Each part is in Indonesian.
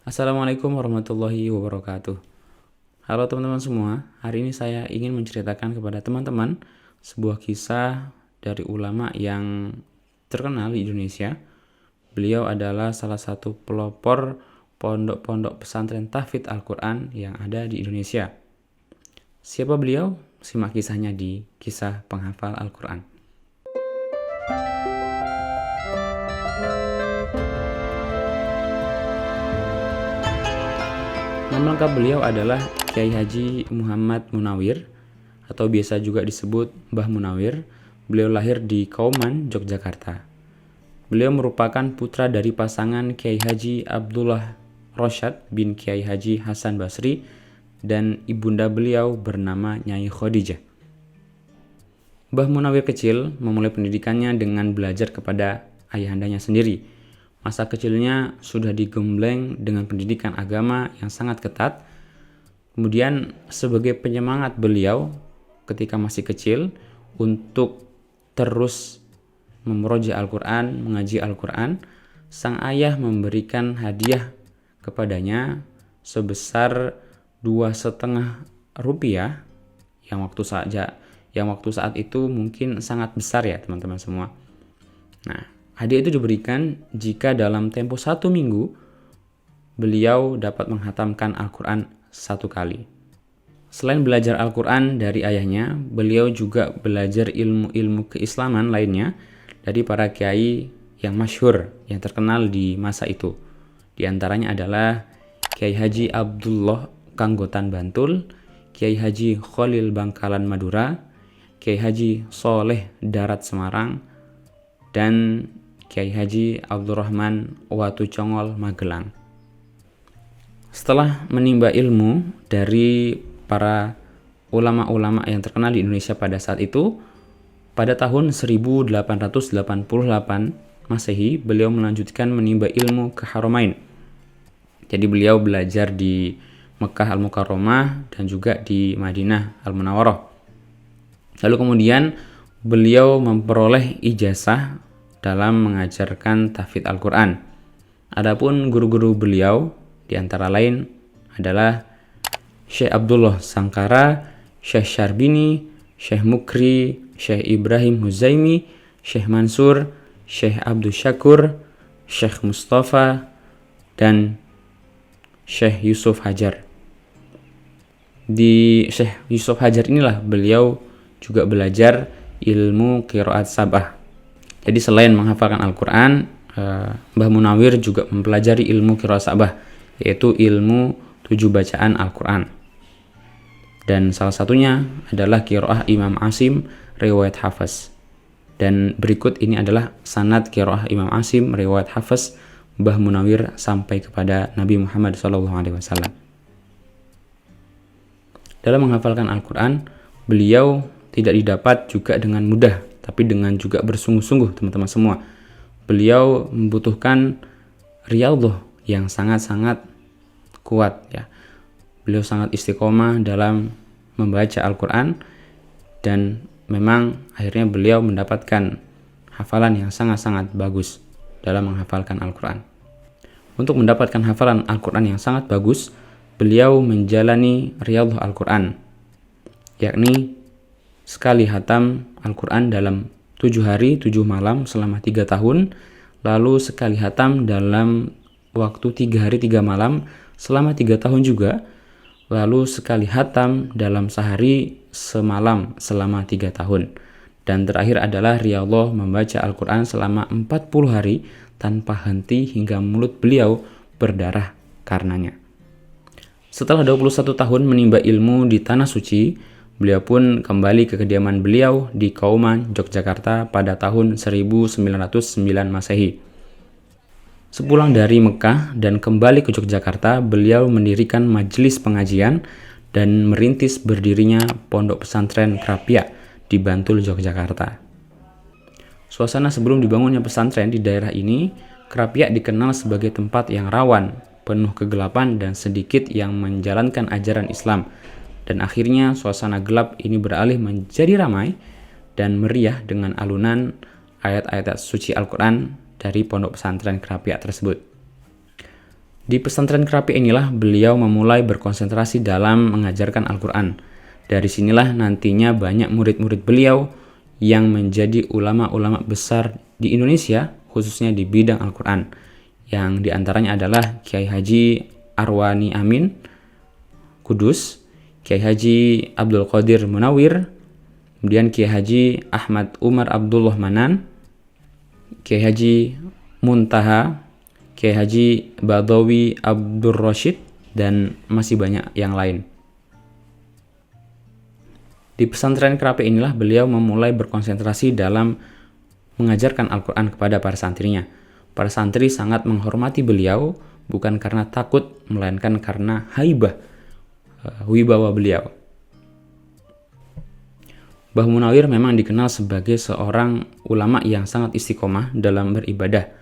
Assalamualaikum warahmatullahi wabarakatuh. Halo teman-teman semua, hari ini saya ingin menceritakan kepada teman-teman sebuah kisah dari ulama yang terkenal di Indonesia. Beliau adalah salah satu pelopor pondok-pondok pesantren tahfidz Al-Quran yang ada di Indonesia. Siapa beliau? Simak kisahnya di Kisah Penghafal Al-Quran. Nama lengkap beliau adalah Kiai Haji Muhammad Munawir atau biasa juga disebut Mbah Munawir. Beliau lahir di Kauman, Yogyakarta. Beliau merupakan putra dari pasangan Kiai Haji Abdullah Rosyad bin Kiai Haji Hasan Basri dan ibunda beliau bernama Nyai Khadijah. Mbah Munawir kecil memulai pendidikannya dengan belajar kepada ayahandanya sendiri. Masa kecilnya sudah digembleng dengan pendidikan agama yang sangat ketat. Kemudian sebagai penyemangat beliau ketika masih kecil untuk terus memurojaah Al-Quran, mengaji Al-Quran, sang ayah memberikan hadiah kepadanya sebesar 2,5 rupiah yang waktu saat itu mungkin sangat besar ya teman-teman semua. Nah, hadiah itu diberikan jika dalam tempo 1 minggu beliau dapat menghatamkan Al-Quran 1 kali. Selain belajar Al-Quran dari ayahnya, beliau juga belajar ilmu-ilmu keislaman lainnya dari para kiai yang masyhur, yang terkenal di masa itu. Di antaranya adalah Kiai Haji Abdullah Kanggotan Bantul, Kiai Haji Khalil Bangkalan Madura, Kiai Haji Soleh Darat Semarang, dan Kiai Haji Abdurrahman Watu Congol Magelang. Setelah menimba ilmu dari para ulama-ulama yang terkenal di Indonesia pada saat itu, pada tahun 1888 Masehi, beliau melanjutkan menimba ilmu ke Haramain. Jadi beliau belajar di Mekah Al-Mukarramah dan juga di Madinah Al-Munawwarah. Lalu kemudian beliau memperoleh ijazah dalam mengajarkan tahfidz Al-Quran. Adapun guru-guru beliau di antara lain adalah Syekh Abdullah Sangkara, Syekh Syarbini, Syekh Mukri, Syekh Ibrahim Huzaimi, Syekh Mansur, Syekh Abdul Syakur, Syekh Mustafa, dan Syekh Yusuf Hajar. Di Syekh Yusuf Hajar inilah beliau juga belajar ilmu qiraat sab'ah. Jadi selain menghafalkan Al-Quran, Mbah Munawir juga mempelajari ilmu qiraat sab'ah, yaitu ilmu 7 bacaan Al-Quran. Dan salah satunya adalah qiraah Imam Asim riwayat Hafs. Dan berikut ini adalah sanad qiraah Imam Asim riwayat Hafs Mbah Munawir sampai kepada Nabi Muhammad SAW. Dalam menghafalkan Al-Quran, beliau tidak didapat juga dengan mudah, tapi dengan juga bersungguh-sungguh teman-teman semua. Beliau membutuhkan riyadhah yang sangat-sangat kuat ya. Beliau sangat istiqomah dalam membaca Al-Quran dan memang akhirnya beliau mendapatkan hafalan yang sangat-sangat bagus dalam menghafalkan Al-Quran. Untuk mendapatkan hafalan Al-Quran yang sangat bagus, beliau menjalani riyadhah Al-Quran, yakni sekali hatam Al-Quran dalam 7 hari 7 malam selama 3 tahun, lalu sekali hatam dalam waktu 3 hari 3 malam selama 3 tahun juga, lalu sekali hatam dalam sehari semalam selama 3 tahun. Dan terakhir adalah riyadhah membaca Al-Quran selama 40 hari tanpa henti hingga mulut beliau berdarah karenanya. Setelah 21 tahun menimba ilmu di Tanah Suci, beliau pun kembali ke kediaman beliau di Kauman, Yogyakarta pada tahun 1909 Masehi. Sepulang dari Mekah dan kembali ke Yogyakarta, beliau mendirikan majelis pengajian dan merintis berdirinya Pondok Pesantren Krapia di Bantul, Yogyakarta. Suasana sebelum dibangunnya pesantren di daerah ini, Krapia dikenal sebagai tempat yang rawan, penuh kegelapan dan sedikit yang menjalankan ajaran Islam. Dan akhirnya suasana gelap ini beralih menjadi ramai dan meriah dengan alunan ayat-ayat suci Al-Quran dari Pondok Pesantren Krapia tersebut. Di pesantren Krapia inilah beliau memulai berkonsentrasi dalam mengajarkan Al-Quran. Dari sinilah nantinya banyak murid-murid beliau yang menjadi ulama-ulama besar di Indonesia, khususnya di bidang Al-Quran, yang diantaranya adalah Kiai Haji Arwani Amin Kudus, Kiai Haji Abdul Qadir Munawir, kemudian Kiai Haji Ahmad Umar Abdullah Manan, Kiai Haji Muntaha, Kiai Haji Badawi Abdur Rashid, dan masih banyak yang lain. Di pesantren Krapia inilah beliau memulai berkonsentrasi dalam mengajarkan Al-Quran kepada para santrinya. Para santri sangat menghormati beliau, bukan karena takut, melainkan karena haibah, wibawa beliau. Mbah Munawir memang dikenal sebagai seorang ulama yang sangat istiqomah dalam beribadah.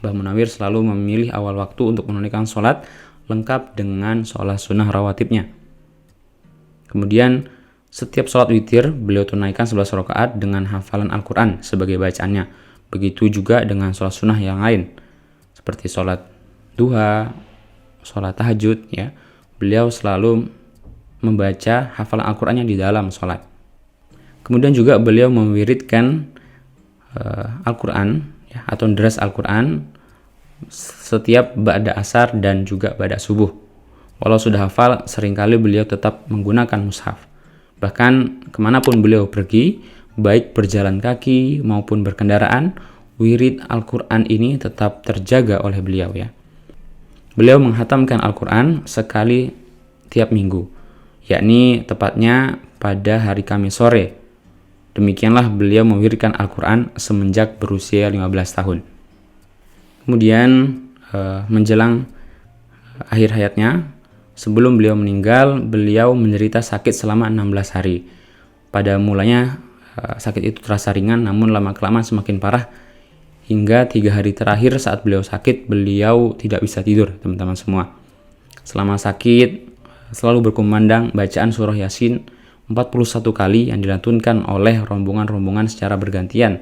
Mbah Munawir selalu memilih awal waktu untuk menunaikan sholat lengkap dengan sholat sunnah rawatibnya. Kemudian setiap sholat witir beliau tunaikan 11 rakaat dengan hafalan Al-Quran sebagai bacaannya. Begitu juga dengan sholat sunnah yang lain seperti sholat duha, sholat tahajud. Ya, beliau selalu membaca hafalan Al-Qurannya di dalam sholat. Kemudian juga beliau mewiridkan Al-Quran atau deras Al-Quran setiap ba'da asar dan juga ba'da subuh. Walau sudah hafal, seringkali beliau tetap menggunakan mushaf. Bahkan kemanapun beliau pergi, baik berjalan kaki maupun berkendaraan, wirid Al-Quran ini tetap terjaga oleh beliau ya. Beliau menghatamkan Al-Quran sekali tiap minggu, yakni tepatnya pada hari Kamis sore. Demikianlah beliau mewiridkan Al-Quran semenjak berusia 15 tahun. Kemudian menjelang akhir hayatnya, sebelum beliau meninggal, beliau menderita sakit selama 16 hari. Pada mulanya sakit itu terasa ringan, namun lama-kelamaan semakin parah. Hingga 3 hari terakhir saat beliau sakit, beliau tidak bisa tidur, teman-teman semua. Selama sakit, selalu berkumandang bacaan surah Yasin 41 kali yang dilantunkan oleh rombongan-rombongan secara bergantian.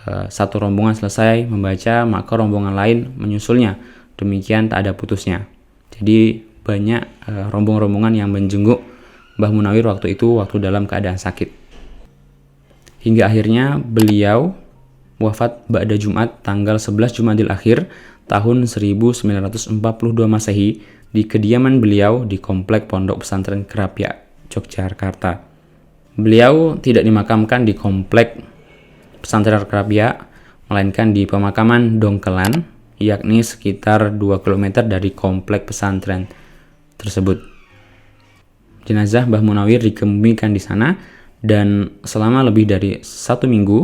Satu rombongan selesai membaca, maka rombongan lain menyusulnya. Demikian tak ada putusnya. Jadi banyak rombongan-rombongan yang menjenguk Mbah Munawir waktu dalam keadaan sakit. Hingga akhirnya beliau wafat ba'da Jumat tanggal 11 Jumadil Akhir tahun 1942 Masehi di kediaman beliau di Komplek Pondok Pesantren Krapia, Yogyakarta. Beliau tidak dimakamkan di Komplek Pesantren Krapia, melainkan di pemakaman Dongkelan, yakni sekitar 2 km dari komplek pesantren tersebut. Jenazah Mbah Munawir dikebumikan di sana, dan selama lebih dari 1 minggu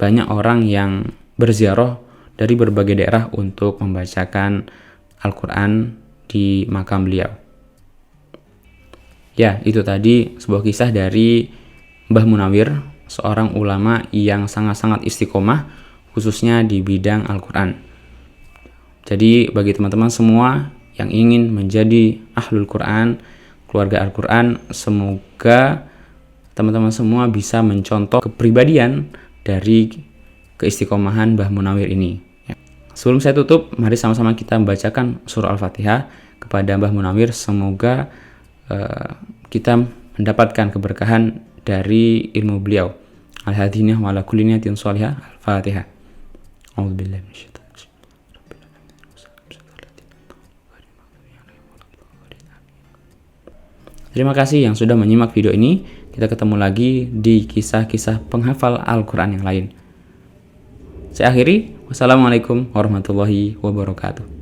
banyak orang yang berziarah dari berbagai daerah untuk membacakan Al-Quran di makam beliau. Ya, itu tadi sebuah kisah dari Mbah Munawir, seorang ulama yang sangat-sangat istiqomah khususnya di bidang Al-Quran. Jadi bagi teman-teman semua yang ingin menjadi ahlul Quran, keluarga Al-Quran, semoga teman-teman semua bisa mencontoh kepribadian dari keistiqomahan Mbah Munawir ini. Sebelum saya tutup, mari sama-sama kita membacakan surah Al-Fatihah kepada Mbah Munawir. Semoga kita mendapatkan keberkahan dari ilmu beliau. Al-Hadinah wa ala kulli niyatin shalihah. Al-Fatihah. A'udzubillahi minasyaitonir rajim. Terima kasih yang sudah menyimak video ini. Kita ketemu lagi di kisah-kisah penghafal Al-Quran yang lain. Saya akhiri. Wassalamualaikum warahmatullahi wabarakatuh.